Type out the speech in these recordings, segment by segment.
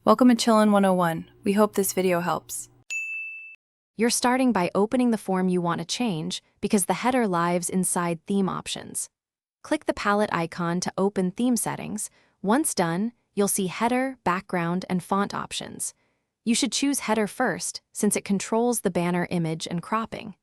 Welcome to Chillin' 101. We hope this video helps. You're starting by opening the form you want to change because the header lives inside Theme Options. Click the palette icon to open Theme Settings. Once done, you'll see Header, Background, and Font options. You should choose Header first since it controls the banner image and cropping.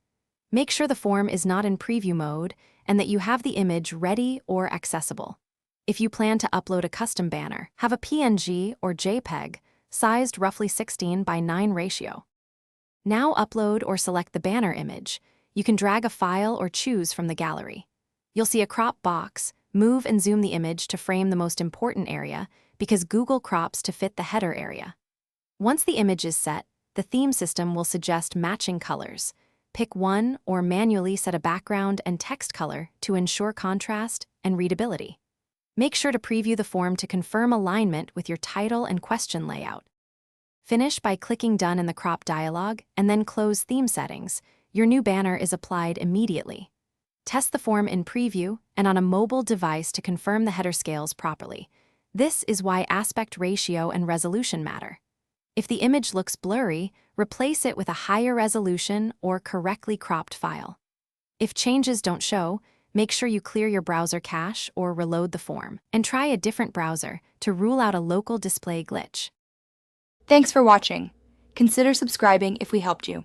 Make sure the form is not in preview mode and that you have the image ready or accessible. If you plan to upload a custom banner, have a PNG or JPEG sized roughly 16:9 ratio. Now upload or select the banner image. You can drag a file or choose from the gallery. You'll see a crop box. Move and zoom the image to frame the most important area because Google crops to fit the header area. Once the image is set, the theme system will suggest matching colors. Pick one or manually set a background and text color to ensure contrast and readability. Make sure to preview the form to confirm alignment with your title and question layout. Finish by clicking Done in the crop dialog and then close Theme Settings. Your new banner is applied immediately. Test the form in preview and on a mobile device to confirm the header scales properly. This is why aspect ratio and resolution matter. If the image looks blurry, replace it with a higher resolution or correctly cropped file. If changes don't show, make sure you clear your browser cache or reload the form, and try a different browser to rule out a local display glitch. Thanks for watching. Consider subscribing if we helped you.